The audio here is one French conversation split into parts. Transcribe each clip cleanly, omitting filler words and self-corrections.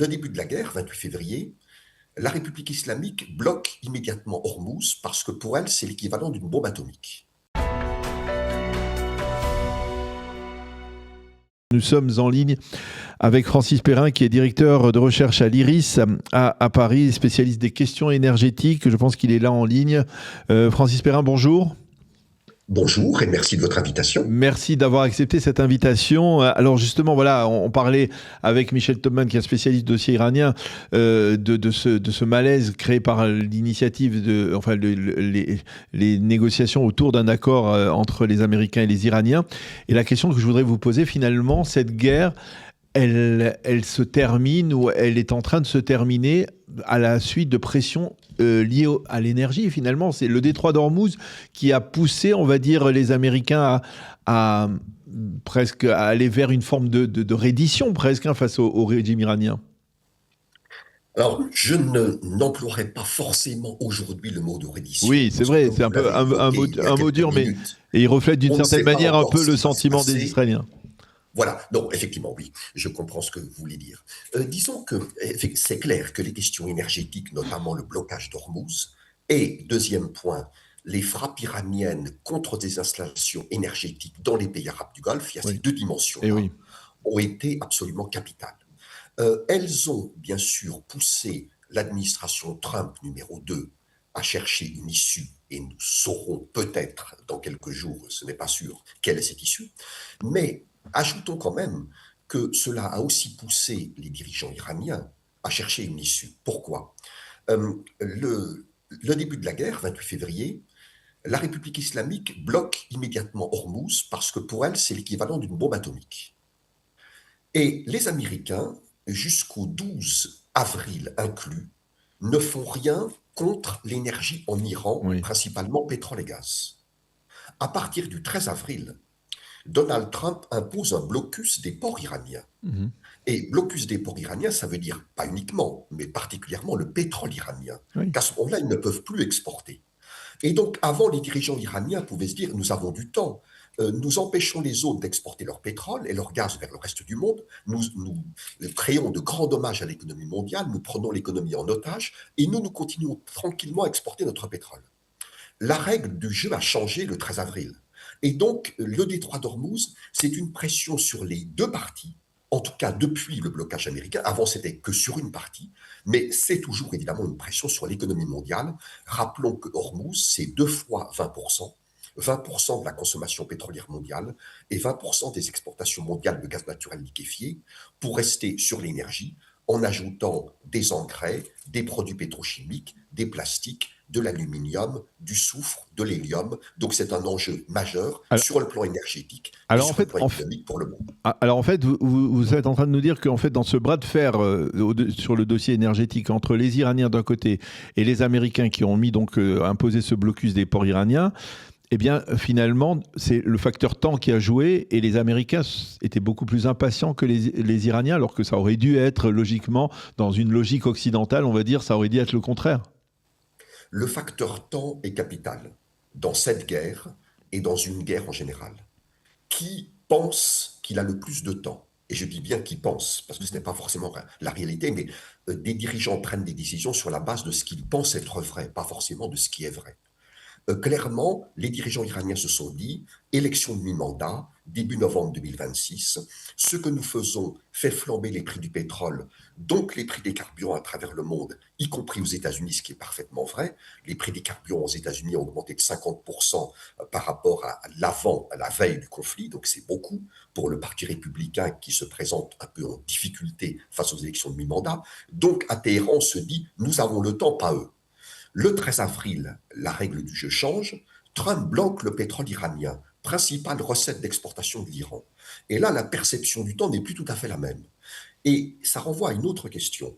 le début de la guerre, 28 février, la République islamique bloque immédiatement Hormuz parce que pour elle, c'est l'équivalent d'une bombe atomique. Nous sommes en ligne avec Francis Perrin, qui est directeur de recherche à l'IRIS à Paris, spécialiste des questions énergétiques. Je pense qu'il est là en ligne. Francis Perrin, bonjour. Bonjour et merci de votre invitation. Merci d'avoir accepté cette invitation. Alors justement, voilà, on parlait avec Michel Topman, qui est un spécialiste du dossier iranien, de ce malaise créé par l'initiative les négociations autour d'un accord entre les Américains et les Iraniens. Et la question que je voudrais vous poser, finalement, cette guerre, elle se termine ou elle est en train de se terminer à la suite de pressions liées à l'énergie. Finalement, c'est le détroit d'Ormuz qui a poussé, on va dire, les Américains à presque à aller vers une forme de reddition presque face au régime iranien. Alors, n'emploierai pas forcément aujourd'hui le mot de reddition. Oui, c'est vrai, c'est un peu un mot dur, mais et il reflète d'une certaine manière un peu le sentiment des Israéliens. Voilà, non, effectivement, oui, je comprends ce que vous voulez dire. Disons que c'est clair que les questions énergétiques, notamment le blocage d'Ormuz, et, deuxième point, les frappes iraniennes contre des installations énergétiques dans les pays arabes du Golfe, il y a ces deux dimensions-là, ont été absolument capitales. Elles ont, bien sûr, poussé l'administration Trump numéro 2 à chercher une issue, et nous saurons peut-être dans quelques jours, ce n'est pas sûr, quelle est cette issue, mais ajoutons quand même que cela a aussi poussé les dirigeants iraniens à chercher une issue. Pourquoi ? Le début de la guerre, 28 février, la République islamique bloque immédiatement Hormuz parce que pour elle, c'est l'équivalent d'une bombe atomique. Et les Américains, jusqu'au 12 avril inclus, ne font rien contre l'énergie en Iran, principalement pétrole et gaz. À partir du 13 avril, Donald Trump impose un blocus des ports iraniens. Et blocus des ports iraniens, ça veut dire pas uniquement, mais particulièrement le pétrole iranien. Qu'à ce moment-là, ils ne peuvent plus exporter. Et donc, avant, les dirigeants iraniens pouvaient se dire, nous avons du temps, nous empêchons les autres d'exporter leur pétrole et leur gaz vers le reste du monde, nous créons de grands dommages à l'économie mondiale, nous prenons l'économie en otage, et nous continuons tranquillement à exporter notre pétrole. La règle du jeu a changé le 13 avril. Et donc, le détroit d'Ormuz, c'est une pression sur les deux parties, en tout cas depuis le blocage américain. Avant, c'était que sur une partie, mais c'est toujours évidemment une pression sur l'économie mondiale. Rappelons que Hormuz, c'est 2 fois 20%, 20% de la consommation pétrolière mondiale et 20% des exportations mondiales de gaz naturel liquéfié, pour rester sur l'énergie, en ajoutant des engrais, des produits pétrochimiques, des plastiques, de l'aluminium, du soufre, de l'hélium. Donc c'est un enjeu majeur sur le plan énergétique et sur le plan économique pour le monde. Alors en fait, vous êtes en train de nous dire qu'en fait, dans ce bras de fer sur le dossier énergétique entre les Iraniens d'un côté et les Américains qui ont imposé ce blocus des ports iraniens, eh bien, finalement, c'est le facteur temps qui a joué et les Américains étaient beaucoup plus impatients que les Iraniens, alors que ça aurait dû être logiquement, dans une logique occidentale, on va dire, ça aurait dû être le contraire. Le facteur temps est capital dans cette guerre et dans une guerre en général. Qui pense qu'il a le plus de temps ? Et je dis bien qui pense, parce que ce n'est pas forcément la réalité, mais des dirigeants prennent des décisions sur la base de ce qu'ils pensent être vrai, pas forcément de ce qui est vrai. Clairement, les dirigeants iraniens se sont dit, élection de mi-mandat, début novembre 2026, ce que nous faisons fait flamber les prix du pétrole, donc les prix des carburants à travers le monde, y compris aux États-Unis, ce qui est parfaitement vrai. Les prix des carburants aux États-Unis ont augmenté de 50% par rapport à la veille du conflit, donc c'est beaucoup pour le Parti républicain qui se présente un peu en difficulté face aux élections de mi-mandat. Donc à Téhéran, on se dit, nous avons le temps, pas eux. Le 13 avril, la règle du jeu change. Trump bloque le pétrole iranien, principale recette d'exportation de l'Iran. Et là, la perception du temps n'est plus tout à fait la même. Et ça renvoie à une autre question.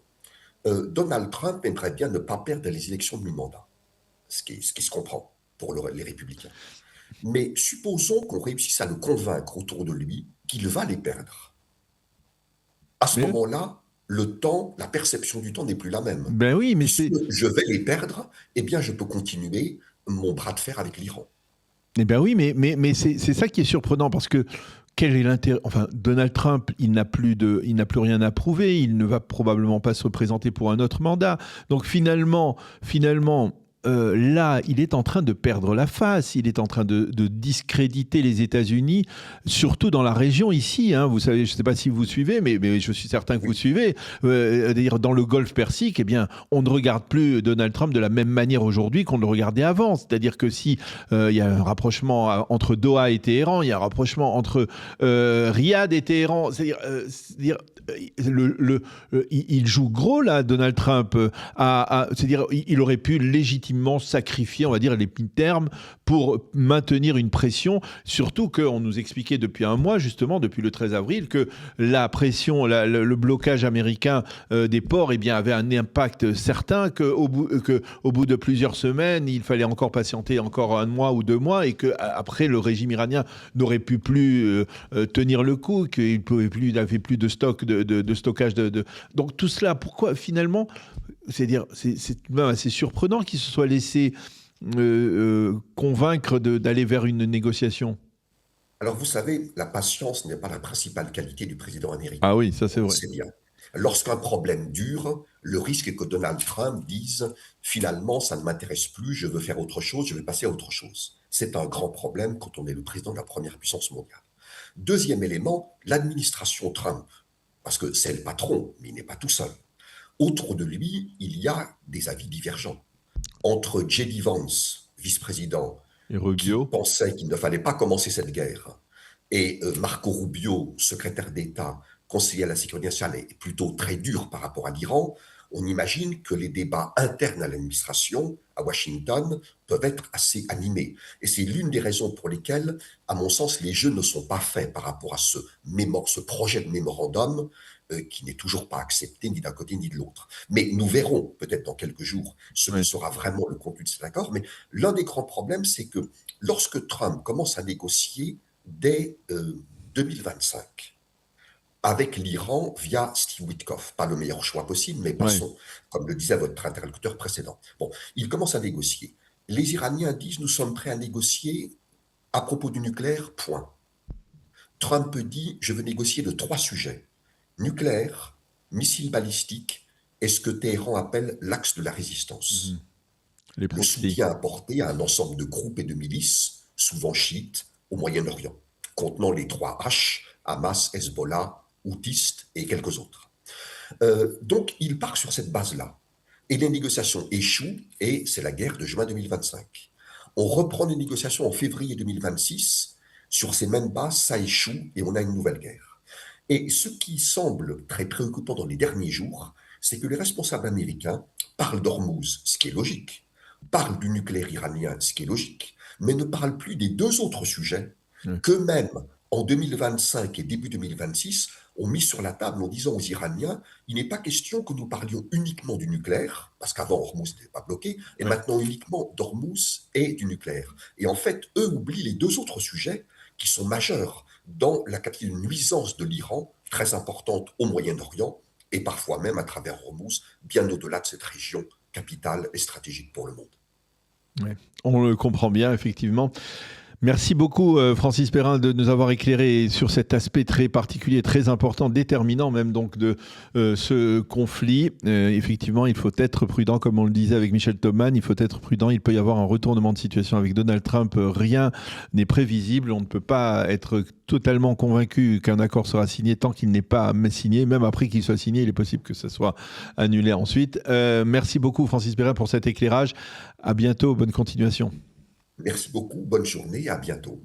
Donald Trump aimerait bien ne pas perdre les élections de mi-mandat, ce qui se comprend pour les républicains. Mais supposons qu'on réussisse à le convaincre autour de lui qu'il va les perdre. À ce moment-là, le temps, la perception du temps n'est plus la même. Ben oui, mais je vais les perdre, eh bien je peux continuer mon bras de fer avec l'Iran. Eh bien oui, mais c'est ça qui est surprenant, parce que quel est l'intérêt? Enfin, Donald Trump, il n'a plus rien à prouver. Il ne va probablement pas se représenter pour un autre mandat. Donc finalement, là, il est en train de perdre la face. Il est en train de discréditer les États-Unis, surtout dans la région ici. Hein. Vous savez, je ne sais pas si vous suivez, mais je suis certain que vous suivez. Dans le Golfe Persique, eh bien, on ne regarde plus Donald Trump de la même manière aujourd'hui qu'on le regardait avant. C'est-à-dire que si il y a un rapprochement entre Doha et Téhéran, il y a un rapprochement entre Riyad et Téhéran. C'est-à-dire il joue gros là, Donald Trump. C'est-à-dire, il aurait pu légitimement sacrifier, on va dire, les termes pour maintenir une pression. Surtout qu'on nous expliquait depuis un mois, justement, depuis le 13 avril, que la pression, le blocage américain des ports, eh bien, avait un impact certain, qu'au bout de plusieurs semaines, il fallait encore patienter encore 1 mois ou 2 mois, et qu'après, le régime iranien n'aurait pu plus tenir le coup, qu'il n'avait plus de stock, de stockage. Donc tout cela, pourquoi finalement, c'est même assez surprenant qu'il se soit laissé convaincre d'aller vers une négociation. Alors, vous savez, la patience n'est pas la principale qualité du président Ah américain. oui, ça c'est On le vrai. sait bien. Lorsqu'un problème dure, le risque est que Donald Trump dise finalement, ça ne m'intéresse plus, je veux faire autre chose, je vais passer à autre chose. C'est un grand problème quand on est le président de la première puissance mondiale. Deuxième élément, l'administration Trump, parce que c'est le patron, mais il n'est pas tout seul. Autour de lui, il y a des avis divergents. Entre J.D. Vance, vice-président, Et qui Rubio? pensait qu'il ne fallait pas commencer cette guerre, et Marco Rubio, secrétaire d'État, conseiller à la sécurité nationale, est plutôt très dur par rapport à l'Iran, on imagine que les débats internes à l'administration, à Washington, peuvent être assez animés. Et c'est l'une des raisons pour lesquelles, à mon sens, les jeux ne sont pas faits par rapport à ce projet de mémorandum qui n'est toujours pas accepté ni d'un côté ni de l'autre. Mais nous verrons peut-être dans quelques jours ce que Oui. sera vraiment le contenu de cet accord. Mais l'un des grands problèmes, c'est que lorsque Trump commence à négocier dès 2025, avec l'Iran via Steve Witkoff. Pas le meilleur choix possible, mais Ouais. passons, comme le disait votre interlocuteur précédent. Bon, il commence à négocier. Les Iraniens disent nous sommes prêts à négocier à propos du nucléaire, point. Trump dit je veux négocier de 3 sujets. Nucléaire, missiles balistiques et ce que Téhéran appelle l'axe de la Mhm. résistance. Les Le proxys. soutien apporté à un ensemble de groupes et de milices, souvent chiites, au Moyen-Orient, contenant les 3 H, Hamas, Hezbollah, Houthiste et quelques autres. Donc, il part sur cette base-là. Et les négociations échouent, et c'est la guerre de juin 2025. On reprend les négociations en février 2026. Sur ces mêmes bases, ça échoue, et on a une nouvelle guerre. Et ce qui semble très préoccupant dans les derniers jours, c'est que les responsables américains parlent d'Ormuz, ce qui est logique, parlent du nucléaire iranien, ce qui est logique, mais ne parlent plus des 2 autres sujets Ouais. qu'eux-mêmes, en 2025 et début 2026, ont mis sur la table en disant aux Iraniens, il n'est pas question que nous parlions uniquement du nucléaire, parce qu'avant Hormuz n'était pas bloqué, et Ouais. maintenant uniquement d'Hormuz et du nucléaire. Et en fait, eux oublient les 2 autres sujets qui sont majeurs dans la capacité de nuisance de l'Iran, très importante au Moyen-Orient, et parfois même à travers Hormuz, bien au-delà de cette région capitale et stratégique pour le monde. Ouais. On le comprend bien, effectivement. Merci beaucoup, Francis Perrin, de nous avoir éclairé sur cet aspect très particulier, très important, déterminant même donc de ce conflit. Effectivement, il faut être prudent, comme on le disait avec Michel Thoman, il faut être prudent. Il peut y avoir un retournement de situation avec Donald Trump. Rien n'est prévisible. On ne peut pas être totalement convaincu qu'un accord sera signé tant qu'il n'est pas signé. Même après qu'il soit signé, il est possible que ça soit annulé ensuite. Merci beaucoup, Francis Perrin, pour cet éclairage. À bientôt. Bonne continuation. Merci beaucoup, bonne journée, à bientôt.